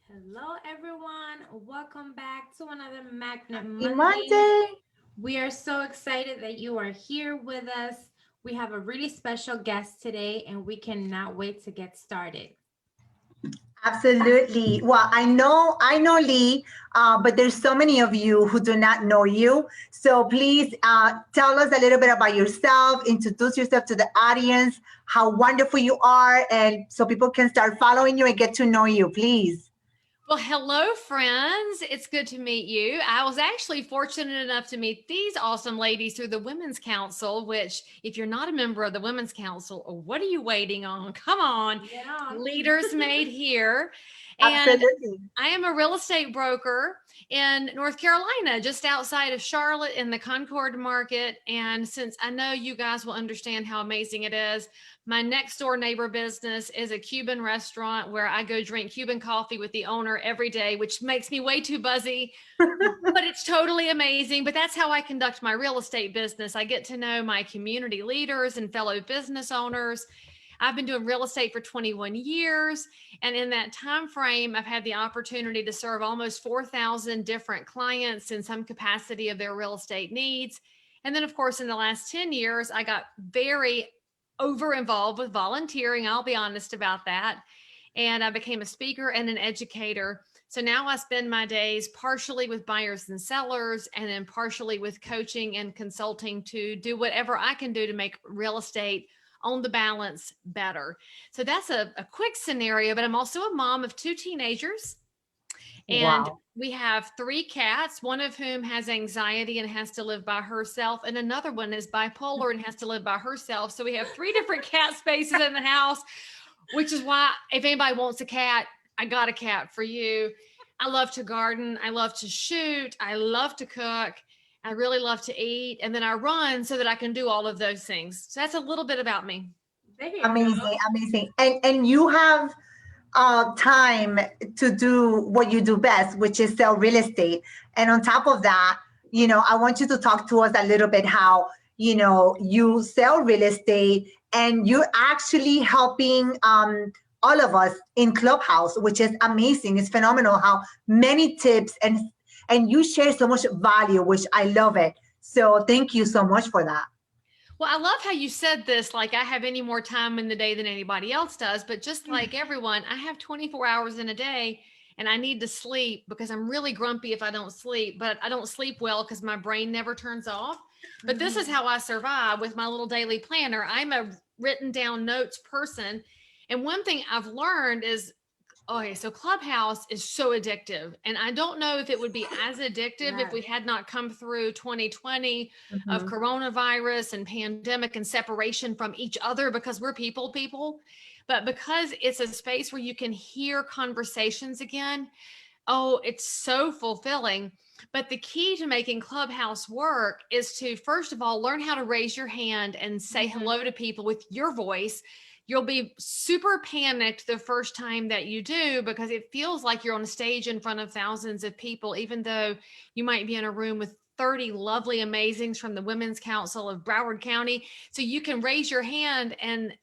Hello, everyone. Welcome back to another Magnet Happy Monday. Monday. We are so excited that you are here with us. We have a really special guest today, and we cannot wait to get started. Absolutely. Well, I know Lee, but there's so many of you who do not know you. So please tell us a little bit about yourself, introduce yourself to the audience, how wonderful you are, and so people can start following you and get to know you, please. Well, hello, friends. It's good to meet you. I was actually fortunate enough to meet these awesome ladies through the Women's Council, which, if you're not a member of the Women's Council, what are you waiting on? Come on, Yeah. leaders made here. And Absolutely. I am a real estate broker in North Carolina, just outside of Charlotte in the Concord market. And since I know you guys will understand how amazing it is, my next door neighbor business is a Cuban restaurant where I go drink Cuban coffee with the owner every day, which makes me way too buzzy, but it's totally amazing. But that's how I conduct my real estate business. I get to know my community leaders and fellow business owners. I've been doing real estate for 21 years. And in that time frame, I've had the opportunity to serve almost 4,000 different clients in some capacity of their real estate needs. And then, of course, in the last 10 years, I got very over involved with volunteering. I'll be honest about that. And I became a speaker and an educator. So now I spend my days partially with buyers and sellers, and then partially with coaching and consulting to do whatever I can do to make real estate on the balance better. So that's a quick scenario, but I'm also a mom of two teenagers. And Wow. we have three cats, one of whom has anxiety and has to live by herself, and another one is bipolar and has to live by herself. So we have three different cat spaces in the house, which is why if anybody wants a cat, I got a cat for you. I love to garden. I love to shoot. I love to cook. I really love to eat. And then I run so that I can do all of those things. So that's a little bit about me. There you go. Amazing, amazing. And you have time to do what you do best, which is sell real estate. And on top of that, I want you to talk to us a little bit how, you sell real estate and you're actually helping all of us in Clubhouse, which is amazing. It's phenomenal how many tips and you share so much value, which I love it. So thank you so much for that. Well, I love how you said this, like I have any more time in the day than anybody else does. But just like everyone, I have 24 hours in a day and I need to sleep because I'm really grumpy if I don't sleep, but I don't sleep well because my brain never turns off. But this is how I survive with my little daily planner. I'm a written down notes person. And one thing I've learned is okay, so Clubhouse is so addictive. And I don't know if it would be as addictive if Yes. we had not come through 2020 of Mhm. coronavirus and pandemic and separation from each other because we're people. But because it's a space where you can hear conversations again, oh, it's so fulfilling. But the key to making Clubhouse work is to, first of all, learn how to raise your hand and say Mhm. hello to people with your voice. You'll be super panicked the first time that you do because it feels like you're on a stage in front of thousands of people, even though you might be in a room with 30 lovely amazings from the Women's Council of Broward County. So you can raise your hand and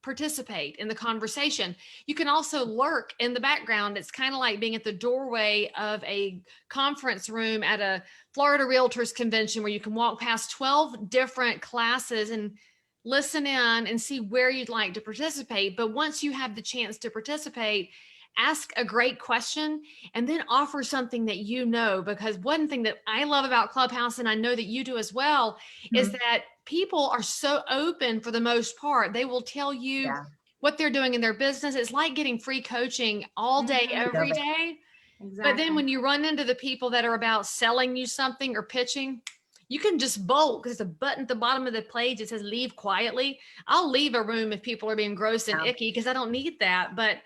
participate in the conversation. You can also lurk in the background. It's kind of like being at the doorway of a conference room at a Florida Realtors convention where you can walk past 12 different classes and listen in and see where you'd like to participate. But once you have the chance to participate, ask a great question and then offer something that you know. Because one thing that I love about Clubhouse, and I know that you do as well, is Mhm. that people are so open for the most part. They will tell you Yeah, what they're doing in their business. It's like getting free coaching all day, Mhm. I love every it. day. But then Exactly. when you run into the people that are about selling you something or pitching, you can just bolt because there's a button at the bottom of the page that says leave quietly. I'll leave a room if people are being gross and Yeah. icky because I don't need that. But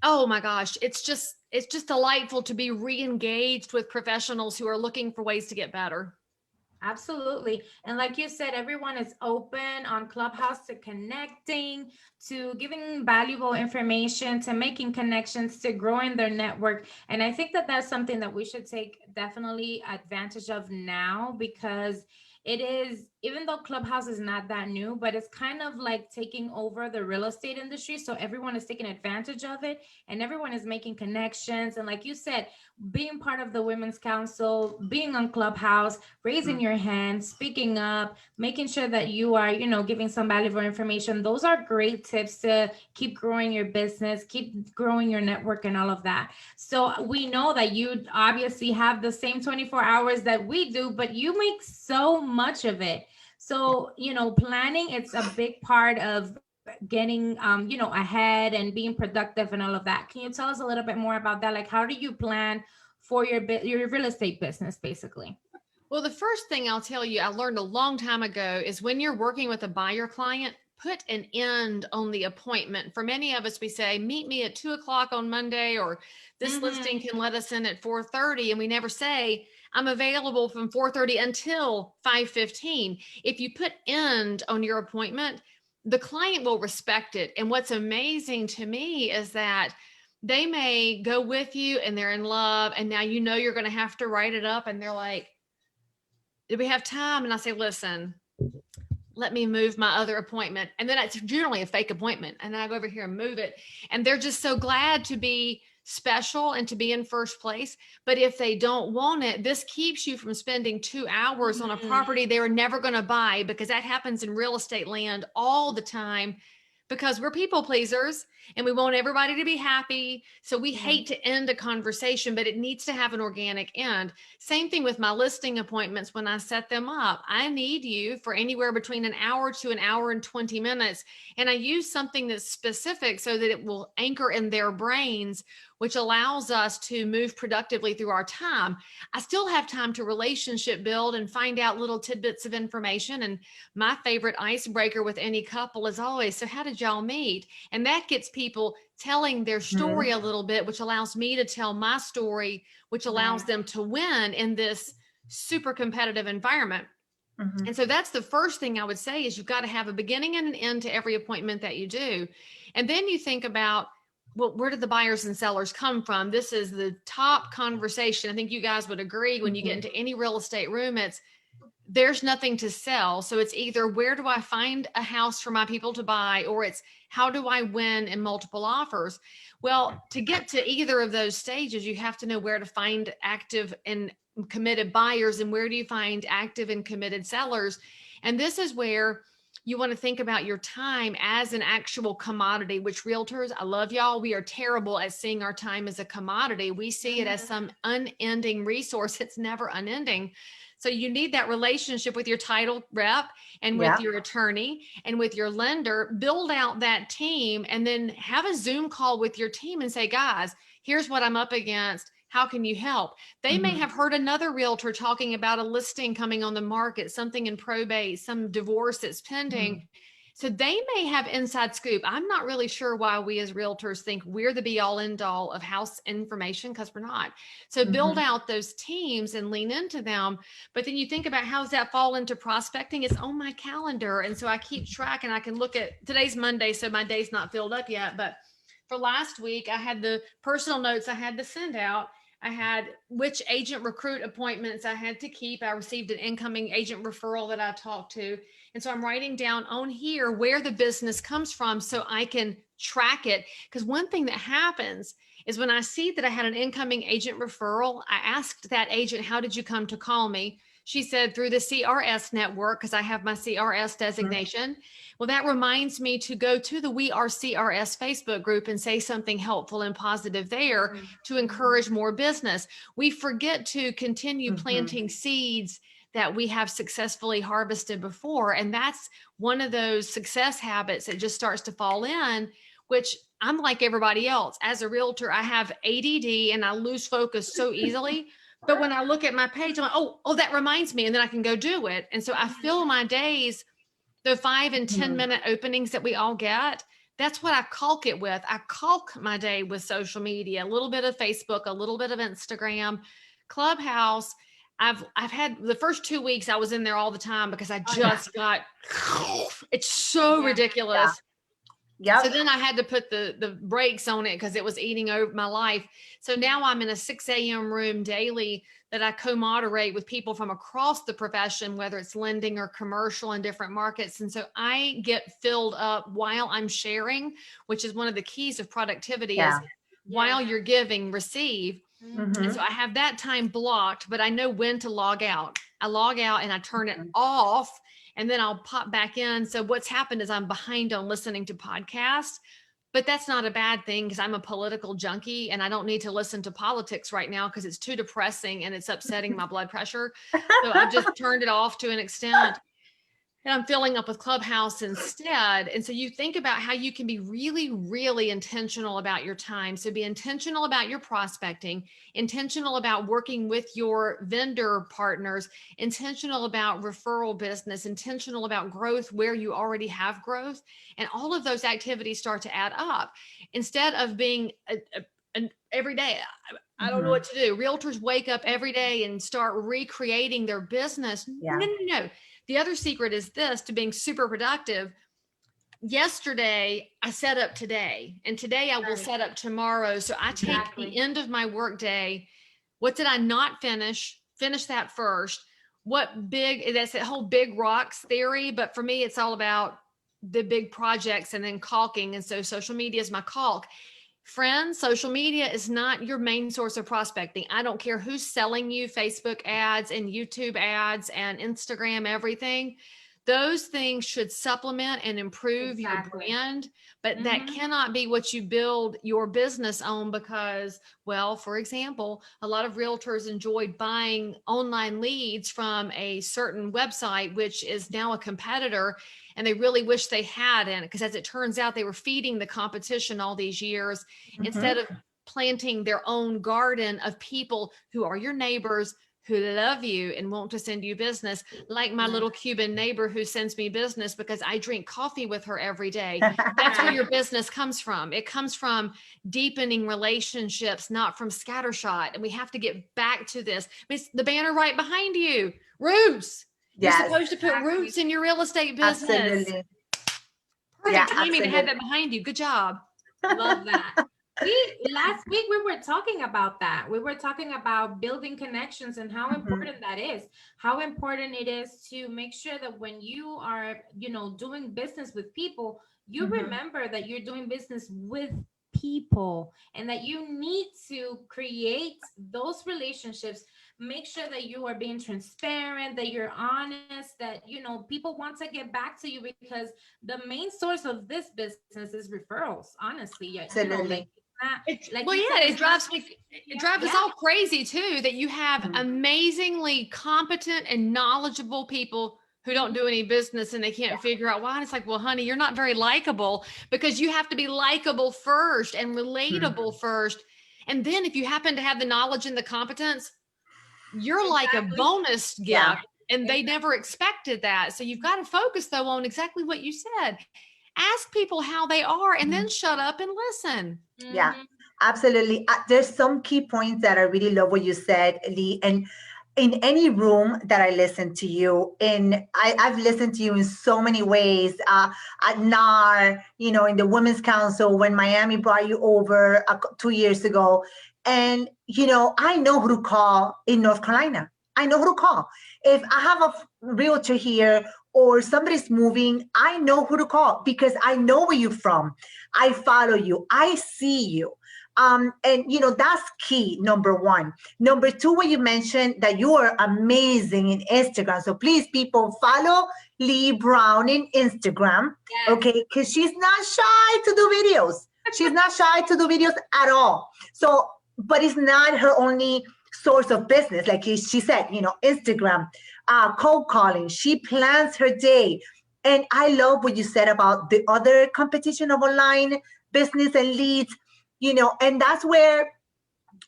oh my gosh, it's just delightful to be re-engaged with professionals who are looking for ways to get better. Absolutely. And like you said, everyone is open on Clubhouse to connecting, to giving valuable information, to making connections, to growing their network. And I think that that's something that we should take definitely advantage of now because it is, even though Clubhouse is not that new, but it's kind of like taking over the real estate industry. So everyone is taking advantage of it and everyone is making connections. And like you said, being part of the Women's Council, being on Clubhouse, raising your hand, speaking up, making sure that you are, giving some valuable information. Those are great tips to keep growing your business, keep growing your network and all of that. So we know that you obviously have the same 24 hours that we do, but you make so much of it. So, planning, it's a big part of getting, ahead and being productive and all of that. Can you tell us a little bit more about that? Like, how do you plan for your real estate business, basically? Well, the first thing I'll tell you, I learned a long time ago, is when you're working with a buyer client, put an end on the appointment. For many of us, we say, meet me at 2:00 on Monday, or this listing can let us in at 4:30. And we never say, I'm available from 4:30 until 5:15. If you put end on your appointment, the client will respect it. And what's amazing to me is that they may go with you and they're in love. And now you're going to have to write it up. And they're like, do we have time? And I say, listen, let me move my other appointment. And then it's generally a fake appointment. And then I go over here and move it. And they're just so glad to be special and to be in first place. But if they don't want it, this keeps you from spending 2 hours on a property they were never going to buy, because that happens in real estate land all the time, because we're people pleasers and we want everybody to be happy. So we hate to end a conversation, but it needs to have an organic end. Same thing with my listing appointments. When I set them up, I need you for anywhere between an hour to an hour and 20 minutes. And I use something that's specific so that it will anchor in their brains, which allows us to move productively through our time. I still have time to relationship build and find out little tidbits of information. And my favorite icebreaker with any couple is always, so how did y'all meet? And that gets people telling their story a little bit, which allows me to tell my story, which allows them to win in this super competitive environment. And so that's the first thing I would say, is you've got to have a beginning and an end to every appointment that you do. And then you think about, well, where did the buyers and sellers come from? This is the top conversation. I think you guys would agree, when you get into any real estate room, there's nothing to sell. So it's either, where do I find a house for my people to buy? Or it's, how do I win in multiple offers? Well, to get to either of those stages, you have to know where to find active and committed buyers, and where do you find active and committed sellers. And this is where you want to think about your time as an actual commodity, which realtors, I love y'all, we are terrible at seeing our time as a commodity. We see it as some unending resource. It's never unending. So you need that relationship with your title rep and with your attorney and with your lender. Build out that team, and then have a Zoom call with your team and say, guys, here's what I'm up against. How can you help? They may have heard another realtor talking about a listing coming on the market, something in probate, some divorce that's pending. So they may have inside scoop. I'm not really sure why we as realtors think we're the be all end all of house information, because we're not. So build out those teams and lean into them. But then you think about, how does that fall into prospecting? It's on my calendar. And so I keep track, and I can look at, today's Monday, so my day's not filled up yet. But for last week, I had the personal notes I had to send out. I had which agent recruit appointments I had to keep. I received an incoming agent referral that I talked to. And so I'm writing down on here where the business comes from, so I can track it. Because one thing that happens is, when I see that I had an incoming agent referral, I asked that agent, how did you come to call me? She said, through the CRS network, because I have my CRS designation. Well, that reminds me to go to the We Are CRS Facebook group and say something helpful and positive there to encourage more business. We forget to continue planting seeds that we have successfully harvested before. And that's one of those success habits that just starts to fall in, which I'm like everybody else. As a realtor, I have ADD and I lose focus so easily. But when I look at my page, I'm like, oh, that reminds me. And then I can go do it. And so I fill my days, the 5 and 10 minute openings that we all get. That's what I caulk it with. I caulk my day with social media, a little bit of Facebook, a little bit of Instagram, Clubhouse. I've had the first 2 weeks I was in there all the time, because I just got, it's so ridiculous. Yep. So then I had to put the brakes on it because it was eating over my life. So now I'm in a 6 a.m. room daily that I co-moderate with people from across the profession, whether it's lending or commercial in different markets. And so I get filled up while I'm sharing, which is one of the keys of productivity is while you're giving, receive. And so I have that time blocked, but I know when to log out. I log out and I turn it off, and then I'll pop back in. So what's happened is I'm behind on listening to podcasts, but that's not a bad thing because I'm a political junkie and I don't need to listen to politics right now because it's too depressing and it's upsetting my blood pressure. So I've just turned it off to an extent. And I'm filling up with Clubhouse instead. And so you think about how you can be really, really intentional about your time. So be intentional about your prospecting, intentional about working with your vendor partners, intentional about referral business, intentional about growth where you already have growth. And all of those activities start to add up instead of being an every day. I don't know what to do. Realtors wake up every day and start recreating their business. No. The other secret is this to being super productive. Yesterday, I set up today, and today I will set up tomorrow. So I take the end of my work day. What did I not finish? Finish that first. What big, that's that whole big rocks theory. But for me, it's all about the big projects and then caulking. And so social media is my caulk. Friends, social media is not your main source of prospecting. I don't care who's selling you Facebook ads and YouTube ads and Instagram, everything. Those things should supplement and improve your brand, but that cannot be what you build your business on because, well, for example, a lot of realtors enjoyed buying online leads from a certain website, which is now a competitor, and they really wish they hadn't because as it turns out, they were feeding the competition all these years instead of planting their own garden of people who are your neighbors, who love you and want to send you business, like my little Cuban neighbor who sends me business because I drink coffee with her every day. That's where your business comes from. It comes from deepening relationships, not from scattershot. And we have to get back to this. It's the banner right behind you, roots. You're supposed to put roots in your real estate business. Absolutely. Perfect timing to have that behind you. Good job. Love that. Last week we were talking about that. We were talking about building connections and how important that is. How important it is to make sure that when you are, doing business with people, you remember that you're doing business with people and that you need to create those relationships. Make sure that you are being transparent, that you're honest, that, people want to get back to you because the main source of this business is referrals, honestly. Absolutely. It drives us all crazy too, that you have amazingly competent and knowledgeable people who don't do any business and they can't figure out why. And it's like, well, honey, you're not very likable because you have to be likable first and relatable first. And then if you happen to have the knowledge and the competence, you're like a bonus gift and they never expected that. So you've got to focus though on exactly what you said. Ask people how they are and then shut up and listen. Yeah, absolutely. There's some key points that I really love what you said, Leigh. And in any room that I listen to you in, I've listened to you in so many ways, at NAR, in the Women's Council, when Miami brought you over 2 years ago. And, I know who to call in North Carolina. I know who to call. If I have a realtor here or somebody's moving, I know who to call because I know where you're from. I follow you. I see you. And that's key, number one. Number two, when you mentioned that you are amazing in Instagram. So please, people, follow Leigh Brown in Instagram, okay? Because she's not shy to do videos. She's not shy to do videos at all. So, but it's not her only source of business. Like she said, Instagram, cold calling, she plans her day. And I love what you said about the other competition of online business and leads, and that's where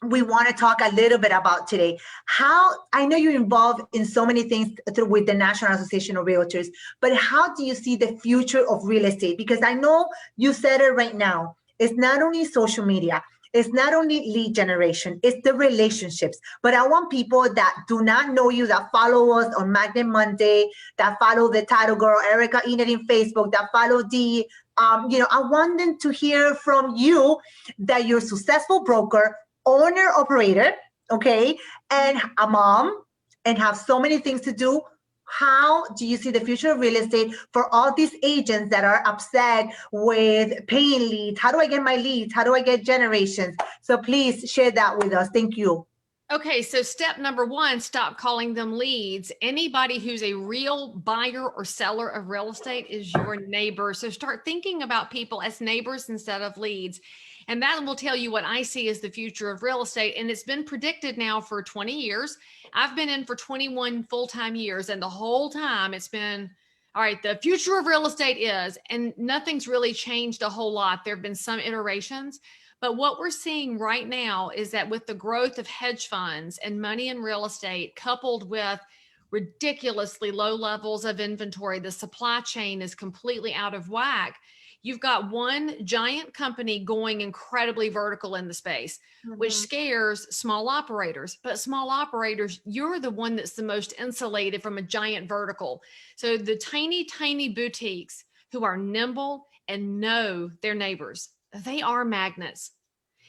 we want to talk a little bit about today. How, I know you're involved in so many things with the National Association of Realtors, but how do you see the future of real estate? Because I know you said it right now. It's not only social media. It's not only lead generation, it's the relationships. But I want people that do not know you, that follow us on Magnet Monday, that follow the Title Girl, Erica Enid in Facebook, that follow Dee I want them to hear from you that you're a successful broker, owner, operator, okay, and a mom, and have so many things to do. How do you see the future of real estate for all these agents that are upset with paying leads? How do I get my leads? How do I get generations? So please share that with us. Thank you. Okay, so step number one, stop calling them leads. Anybody who's a real buyer or seller of real estate is your neighbor. So start thinking about people as neighbors instead of leads. And that will tell you what I see as the future of real estate. And it's been predicted now for 20 years. I've been in for 21 full-time years. And the whole time it's been, all right, the future of real estate is, and nothing's really changed a whole lot. There have been some iterations. But what we're seeing right now is that with the growth of hedge funds and money in real estate, coupled with ridiculously low levels of inventory, the supply chain is completely out of whack. You've got one giant company going incredibly vertical in the space, which scares small operators. But small operators, you're the one that's the most insulated from a giant vertical. So the tiny, tiny boutiques who are nimble and know their neighbors, they are magnets.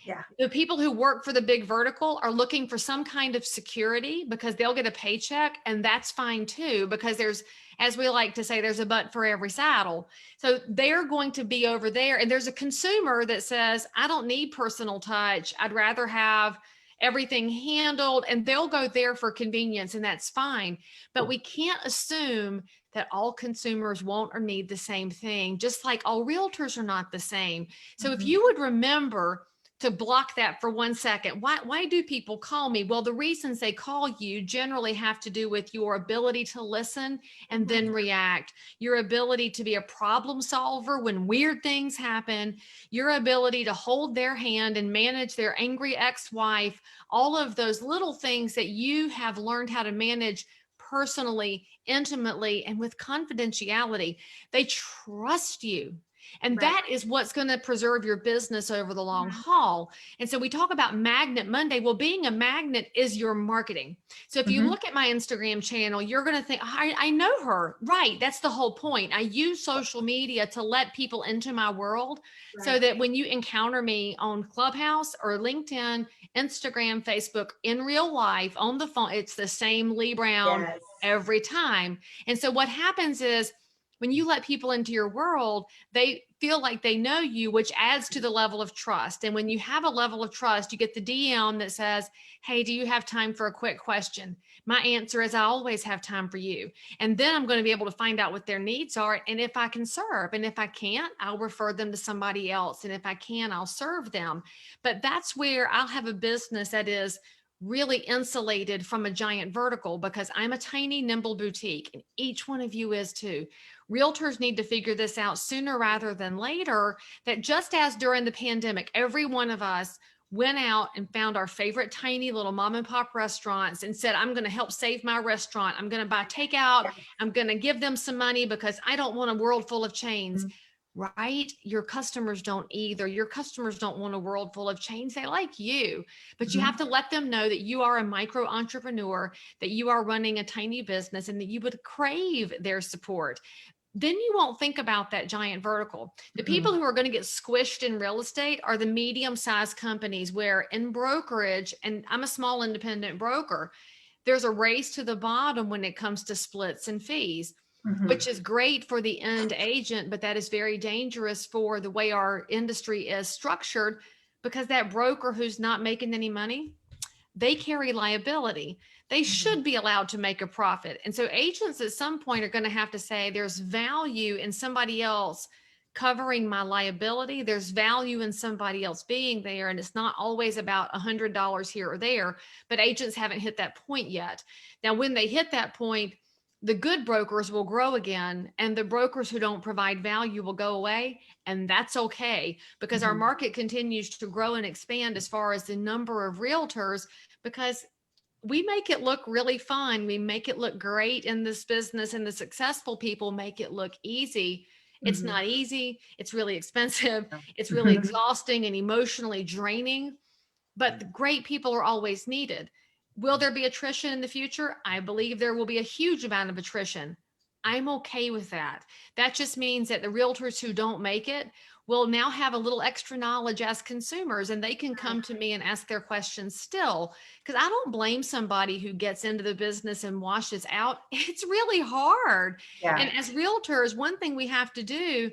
Yeah. The people who work for the big vertical are looking for some kind of security because they'll get a paycheck, and that's fine too, because there's, as we like to say, there's a butt for every saddle. So they're going to be over there, and there's a consumer that says, I don't need personal touch. I'd rather have everything handled, and they'll go there for convenience, and that's fine. But we can't assume that all consumers want or need the same thing, just like all realtors are not the same. So if you would remember to block that for 1 second. Why do people call me? Well, the reasons they call you generally have to do with your ability to listen and then react, your ability to be a problem solver when weird things happen, your ability to hold their hand and manage their angry ex-wife, all of those little things that you have learned how to manage personally, intimately, and with confidentiality. They trust you. And that is what's going to preserve your business over the long haul. And so we talk about Magnet Monday. Well, being a magnet is your marketing. So if you look at my Instagram channel, you're going to think, I know her. Right. That's the whole point. I use social media to let people into my world so that when you encounter me on Clubhouse or LinkedIn, Instagram, Facebook, in real life, on the phone, it's the same Leigh Brown every time. And so what happens is, when you let people into your world, they feel like they know you, which adds to the level of trust. And when you have a level of trust, you get the DM that says, hey, do you have time for a quick question? My answer is, I always have time for you. And then I'm going to be able to find out what their needs are. And if I can serve, and if I can't, I'll refer them to somebody else. And if I can, I'll serve them. But that's where I'll have a business that is really insulated from a giant vertical, because I'm a tiny, nimble boutique, and each one of you is too. Realtors need to figure this out sooner rather than later, that just as during the pandemic, every one of us went out and found our favorite tiny little mom and pop restaurants and said, I'm going to help save my restaurant. I'm going to buy takeout. I'm going to give them some money because I don't want a world full of chains. Right? Your customers don't either. Your customers don't want a world full of chains. They like you, but you have to let them know that you are a micro entrepreneur, that you are running a tiny business, and that you would crave their support. Then you won't think about that giant vertical. The people who are going to get squished in real estate are the medium-sized companies, where in brokerage, and I'm a small independent broker, there's a race to the bottom when it comes to splits and fees, which is great for the end agent, but that is very dangerous for the way our industry is structured, because that broker who's not making any money, they carry liability. They should be allowed to make a profit. And so agents at some point are going to have to say, there's value in somebody else covering my liability. There's value in somebody else being there. And it's not always about $100 here or there, but agents haven't hit that point yet. Now, when they hit that point, the good brokers will grow again, and the brokers who don't provide value will go away. And that's okay, because our market continues to grow and expand as far as the number of realtors, because we make it look really fun. We make it look great in this business, and the successful people make it look easy. It's not easy. It's really expensive. It's really exhausting and emotionally draining, but the great people are always needed. Will there be attrition in the future? I believe there will be a huge amount of attrition, I'm okay with that. That just means that the realtors who don't make it will now have a little extra knowledge as consumers, and they can come to me and ask their questions still. Because I don't blame somebody who gets into the business and washes out. It's really hard. Yeah. And as realtors, one thing we have to do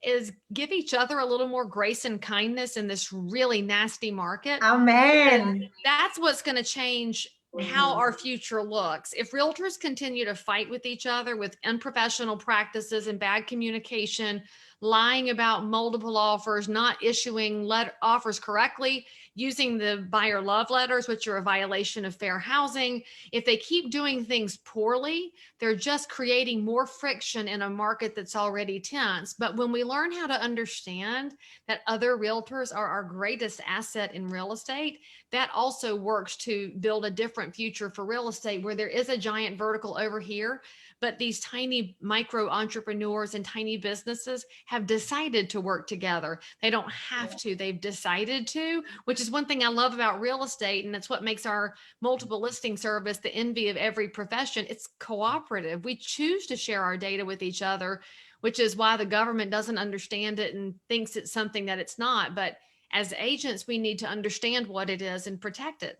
is give each other a little more grace and kindness in this really nasty market. Amen. That's what's going to change how our future looks. If realtors continue to fight with each other with unprofessional practices and bad communication, lying about multiple offers, not issuing offers correctly, using the buyer love letters, which are a violation of fair housing, if they keep doing things poorly, they're just creating more friction in a market that's already tense. But when we learn how to understand that other realtors are our greatest asset in real estate, that also works to build a different future for real estate, where there is a giant vertical over here, but these tiny micro entrepreneurs and tiny businesses have decided to work together. They don't have to, they've decided to, which is one thing I love about real estate. And that's what makes our multiple listing service the envy of every profession. It's cooperative. We choose to share our data with each other, which is why the government doesn't understand it and thinks it's something that it's not. But as agents, we need to understand what it is and protect it.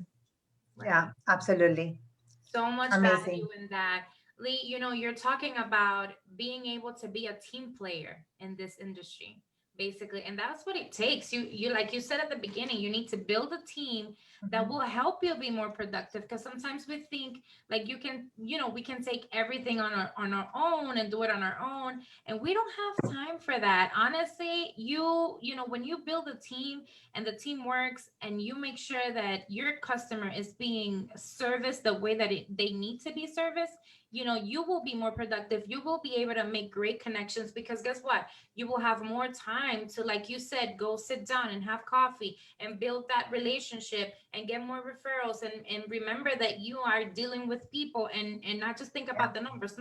Yeah, absolutely. So much Amazing. value in that. Leigh, you're talking about being able to be a team player in this industry, basically. And that's what it takes. You like you said at the beginning, you need to build a team that will help you be more productive. Because sometimes we think like we can take everything on our own and do it on our own. And we don't have time for that. Honestly, when you build a team and the team works and you make sure that your customer is being serviced the way that they need to be serviced, you will be more productive. You will be able to make great connections, because guess what? You will have more time to, like you said, go sit down and have coffee and build that relationship and get more referrals, and remember that you are dealing with people and not just think about the numbers.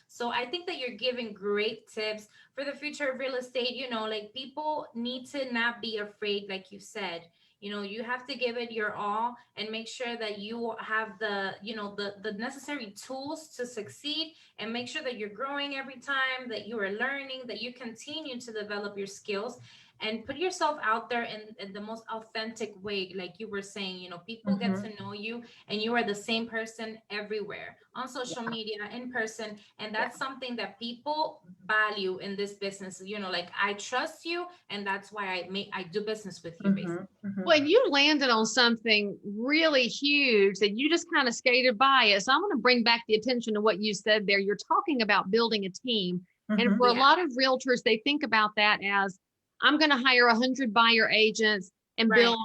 So I think that you're giving great tips for the future of real estate. Like, people need to not be afraid, like you said. You have to give it your all and make sure that you have the necessary tools to succeed, and make sure that you're growing every time, that you are learning, that you continue to develop your skills and put yourself out there in the most authentic way. Like you were saying, people get to know you, and you are the same person everywhere, on social media, in person. And that's something that people value in this business. Like, I trust you, and that's why I do business with you, basically. Well, you landed on something really huge that you just kind of skated by it. So I'm going to bring back the attention to what you said there. You're talking about building a team. And for a lot of realtors, they think about that as, I'm going to hire 100 buyer agents and build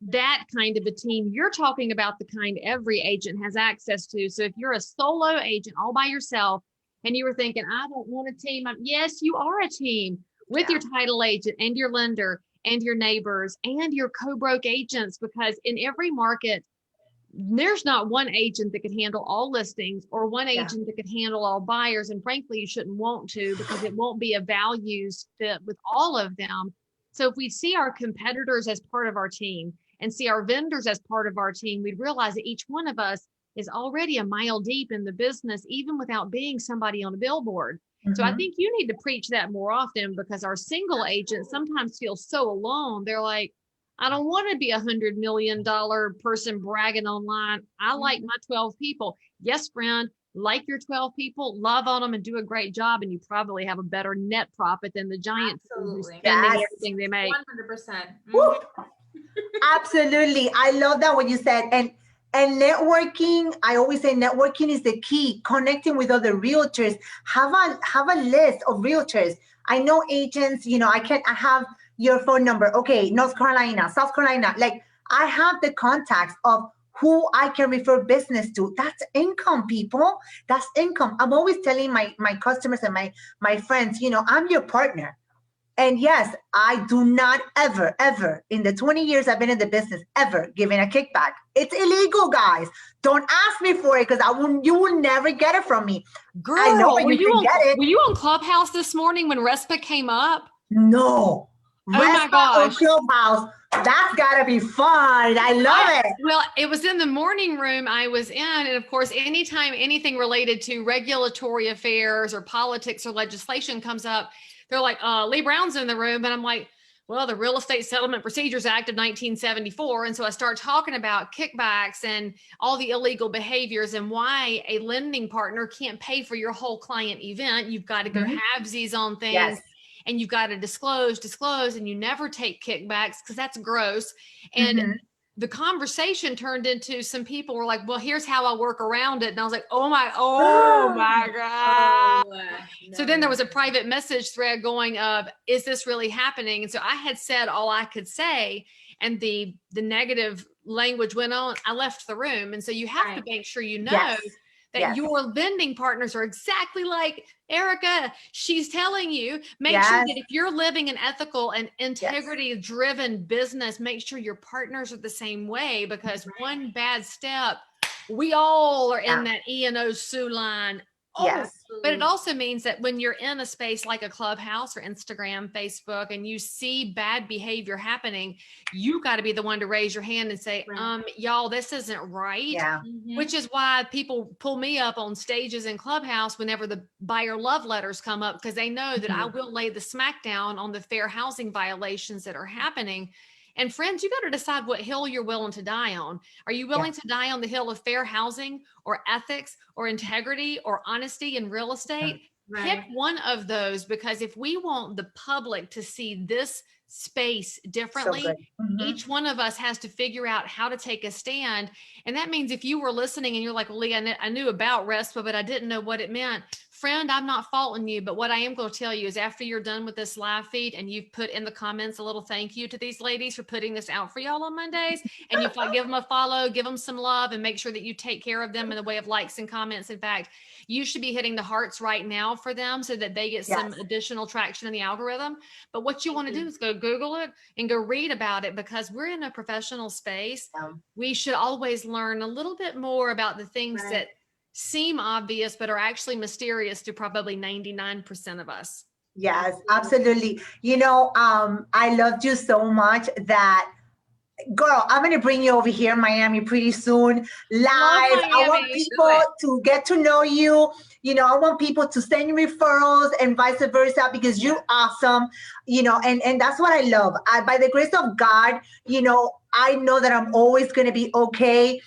that kind of a team. You're talking about the kind every agent has access to. So if you're a solo agent all by yourself and you were thinking, I don't want a team. Yes, you are a team with your title agent and your lender and your neighbors and your co-broke agents, because in every market, there's not one agent that could handle all listings or one agent that could handle all buyers. And frankly, you shouldn't want to, because it won't be a values fit with all of them. So if we see our competitors as part of our team and see our vendors as part of our team, we'd realize that each one of us is already a mile deep in the business, even without being somebody on a billboard. So I think you need to preach that more often, because our single agents sometimes feel so alone. They're like, I don't want to be $100 million person bragging online. I like my 12 people. Yes, friend, like your 12 people, love on them and do a great job. And you probably have a better net profit than the giant who's spending everything they make. 100%. Absolutely. I love that what you said. And networking, I always say networking is the key. Connecting with other realtors. Have a list of realtors. I know agents, I have your phone number. Okay, North Carolina, South Carolina. Like, I have the contacts of who I can refer business to. That's income, people. That's income. I'm always telling my customers and my friends, I'm your partner. And yes, I do not ever, in the 20 years I've been in the business, ever giving a kickback. It's illegal, guys. Don't ask me for it, because you will never get it from me. Girl, I know where you can get it. Were you on Clubhouse this morning when RESPA came up? No. my gosh. Clubhouse. That's gotta be fun. I love it. Well, it was in the morning room I was in. And of course, anytime anything related to regulatory affairs or politics or legislation comes up, they're like, Leigh Brown's in the room. And I'm like, well, the Real Estate Settlement Procedures Act of 1974. And so I start talking about kickbacks and all the illegal behaviors and why a lending partner can't pay for your whole client event. You've got to go halvesies on things. Yes. And you've got to disclose, and you never take kickbacks because that's gross. And the conversation turned into some people were like, well, here's how I work around it. And I was like, oh my God. So then there was a private message thread going of, is this really happening? And so I had said all I could say, and the negative language went on. I left the room. And so you have to make sure you know that your lending partners are exactly like Erica. She's telling you, make sure that if you're living an ethical and integrity driven business, make sure your partners are the same way, because one bad step, we all are in that E&O Sue line. But it also means that when you're in a space like a Clubhouse or Instagram, Facebook, and you see bad behavior happening, you got to be the one to raise your hand and say, y'all, this isn't right. Which is why people pull me up on stages in Clubhouse whenever the buyer love letters come up, because they know that I will lay the smackdown on the fair housing violations that are happening. And friends, you got to decide what hill you're willing to die on. Are you willing to die on the hill of fair housing or ethics or integrity or honesty in real estate? Pick one of those, because if we want the public to see this space differently, each one of us has to figure out how to take a stand. And that means if you were listening and you're like, well, Leigh, I knew about RESPA, but I didn't know what it meant. Friend, I'm not faulting you, but what I am going to tell you is after you're done with this live feed and you've put in the comments a little thank you to these ladies for putting this out for y'all on Mondays, and you give them a follow, give them some love, and make sure that you take care of them in the way of likes and comments. In fact, you should be hitting the hearts right now for them so that they get some additional traction in the algorithm. But what you want to do is go Google it and go read about it, because we're in a professional space. We should always learn a little bit more about the things that seem obvious, but are actually mysterious to probably 99% of us. Yes, absolutely. You know, I loved you so much that, girl, I'm going to bring you over here in Miami pretty soon, live. I want people to get to know you. You know, I want people to send you referrals and vice versa, because you're awesome, you know, and that's what I love. By the grace of God, you know, I know that I'm always going to be okay.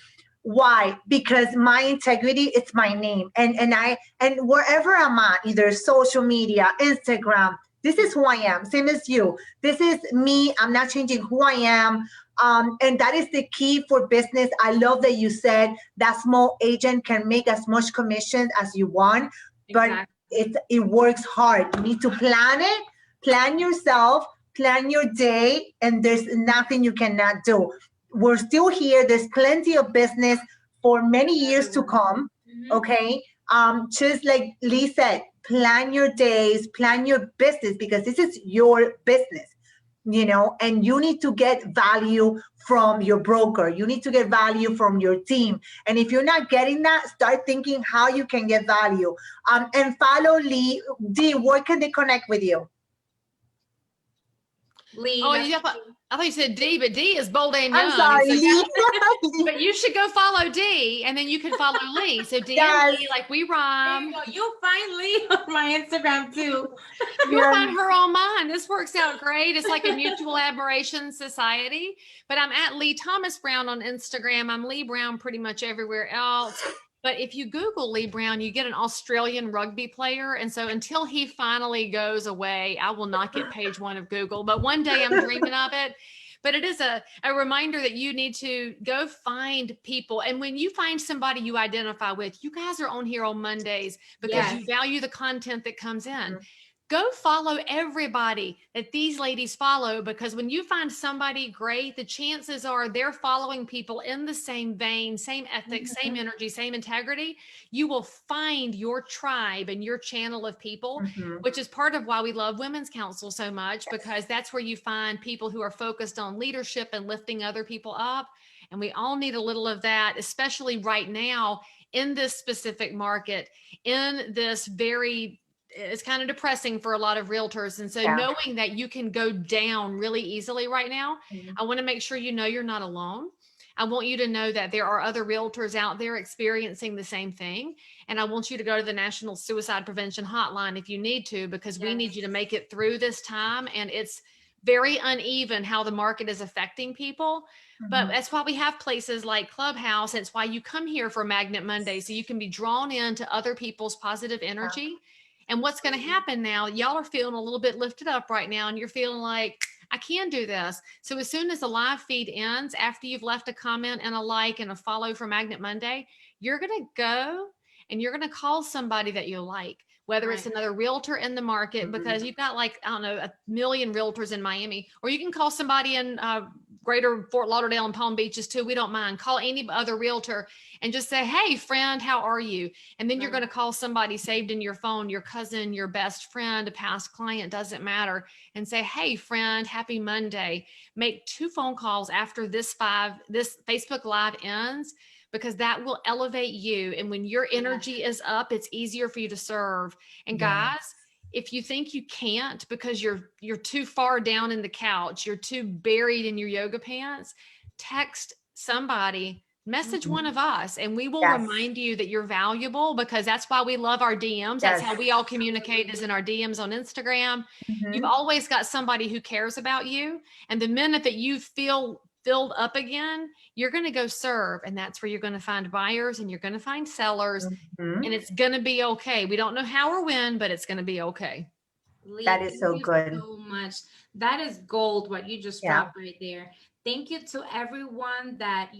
Why? Because my integrity, it's my name. And wherever I'm at, either social media, Instagram, this is who I am, same as you. This is me. I'm not changing who I am. And that is the key for business. I love that you said that small agent can make as much commission as you want, but it works hard. You need to plan it, plan yourself, plan your day, and there's nothing you cannot do. We're still here. There's plenty of business for many years to come. Okay. Just like Leigh said, plan your days, plan your business, because this is your business, you know, and you need to get value from your broker. You need to get value from your team. And if you're not getting that, start thinking how you can get value. And follow Leigh. Dee, where can they connect with you? Leigh. Oh, yeah, I thought you said D, but D is bold and young. I'm sorry, Leigh. But you should go follow D, and then you can follow Leigh. So D and Leigh, like we rhyme. You'll find Leigh on my Instagram too. You'll find her on mine. This works out great. It's like a mutual admiration society. But I'm at Leigh Thomas Brown on Instagram. I'm Leigh Brown pretty much everywhere else. But if you Google Leigh Brown, you get an Australian rugby player. And so until he finally goes away, I will not get page one of Google. But one day I'm dreaming of it. But it is a reminder that you need to go find people. And when you find somebody you identify with, you guys are on here on Mondays because you value the content that comes in. Go follow everybody that these ladies follow, because when you find somebody great, the chances are they're following people in the same vein, same ethics, same energy, same integrity. You will find your tribe and your channel of people, which is part of why we love Women's Council so much, because that's where you find people who are focused on leadership and lifting other people up. And we all need a little of that, especially right now in this specific market, in this very it's kind of depressing for a lot of realtors. And so knowing that you can go down really easily right now, I want to make sure you know you're not alone. I want you to know that there are other realtors out there experiencing the same thing. And I want you to go to the National Suicide Prevention Hotline if you need to, because we need you to make it through this time. And it's very uneven how the market is affecting people. But that's why we have places like Clubhouse. It's why you come here for Magnet Monday, so you can be drawn into other people's positive energy. And what's going to happen now, y'all are feeling a little bit lifted up right now, and you're feeling like, I can do this. So as soon as the live feed ends, after you've left a comment and a like and a follow for Magnet Monday, you're going to go and you're going to call somebody that you like, whether it's another realtor in the market, because you've got like, I don't know, 1 million realtors in Miami, or you can call somebody in greater Fort Lauderdale and Palm Beaches too. We don't mind. Call any other realtor and just say, hey friend, how are you? And then you're going to call somebody saved in your phone, your cousin, your best friend, a past client, doesn't matter, and say, hey friend, happy Monday. Make 2 phone calls after this Facebook Live ends, because that will elevate you. And when your energy is up, it's easier for you to serve. And guys, if you think you can't because you're too far down in the couch, you're too buried in your yoga pants, text somebody, message one of us, and we will remind you that you're valuable, because that's why we love our DMs. That's how we all communicate, is in our DMs on Instagram. You've always got somebody who cares about you. And the minute that you feel filled up again, you're going to go serve. And that's where you're going to find buyers and you're going to find sellers, and it's going to be okay. We don't know how or when, but it's going to be okay. Leigh, that is so good. So much. That is gold, what you just dropped right there. Thank you to everyone that,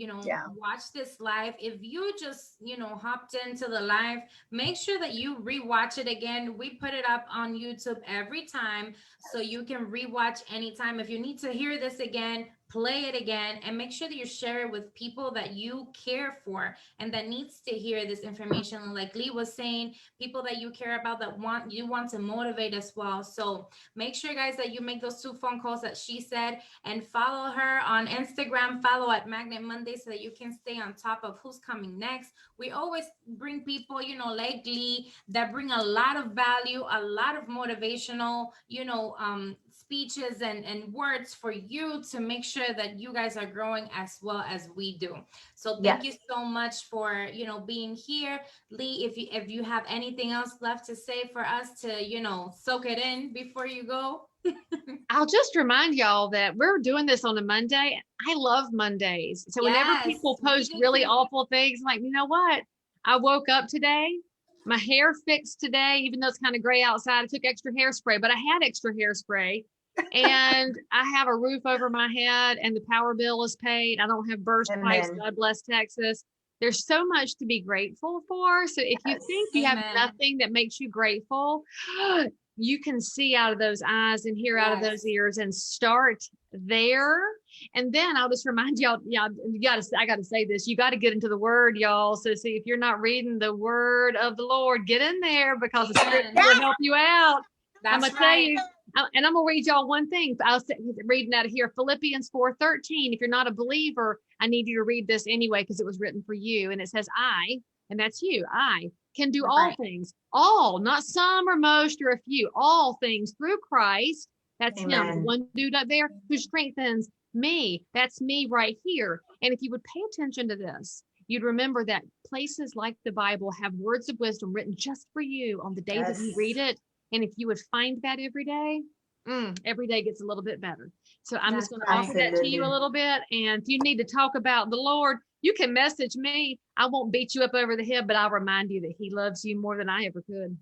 watched this live. If you just, hopped into the live, make sure that you rewatch it again. We put it up on YouTube every time, so you can rewatch anytime. If you need to hear this again, play it again, and make sure that you share it with people that you care for and that needs to hear this information. Like Leigh was saying, people that you care about, that you want to motivate as well. So make sure, guys, that you make those 2 phone calls that she said, and follow her on Instagram, follow at Magnet Monday, so that you can stay on top of who's coming next. We always bring people, like Leigh, that bring a lot of value, a lot of motivational, speeches and words for you to make sure that you guys are growing as well as we do. So thank you so much for, being here. Leigh, if you have anything else left to say for us to, soak it in before you go. I'll just remind y'all that we're doing this on a Monday. I love Mondays. So whenever people post really awful things, I'm like, you know what? I woke up today, my hair fixed today, even though it's kind of gray outside. I took extra hairspray, but I had extra hairspray. And I have a roof over my head, and the power bill is paid. I don't have burst pipes. God bless Texas. There's so much to be grateful for. So if you think you have nothing that makes you grateful, you can see out of those eyes and hear out of those ears, and start there. And then I'll just remind y'all, I got to say this, you got to get into the word, y'all. So see, if you're not reading the word of the Lord, get in there, because the Spirit will help you out. I'm going to tell you. And I'm going to read y'all one thing. I was reading out of here, Philippians 4:13. If you're not a believer, I need you to read this anyway, because it was written for you. And it says, I, and that's you, I can do all things, all, not some or most or a few, all things through Christ. That's him, the one dude up there who strengthens me. That's me right here. And if you would pay attention to this, you'd remember that places like the Bible have words of wisdom written just for you on the day that you read it. And if you would find that every day gets a little bit better. So I'm just going to offer that to you a little bit. And if you need to talk about the Lord, you can message me. I won't beat you up over the head, but I'll remind you that he loves you more than I ever could.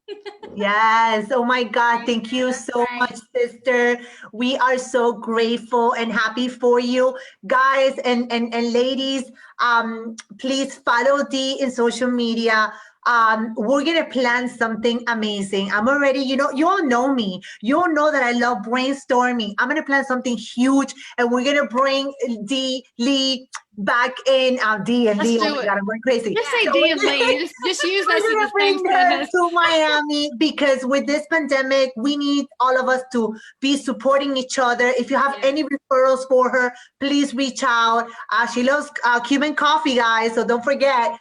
Yes. Oh my God. Thank you so much, sister. We are so grateful and happy for you guys and ladies. Please follow Dee in social media. We're going to plan something amazing. I'm already, you all know me. You all know that I love brainstorming. I'm going to plan something huge, and we're going to bring Dee, Leigh back in. Dee and Leigh. Oh my God, I'm going crazy. Just say Dee and Leigh. Just use us as the same sentence. To Miami, because with this pandemic, we need all of us to be supporting each other. If you have any referrals for her, please reach out. She loves Cuban coffee, guys, so don't forget.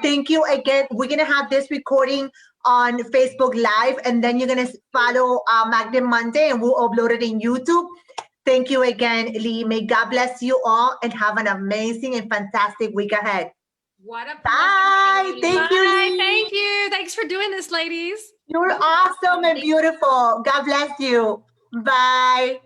Thank you again. We're going to have this recording on Facebook Live, and then you're going to follow Magnet Monday, and we'll upload it in YouTube. Thank you again, Leigh. May God bless you all and have an amazing and fantastic week ahead. What a pleasure. Bye. Leigh. Thank you, Bye. Leigh. Thank you. Thanks for doing this, ladies. You're awesome and beautiful. God bless you. Bye.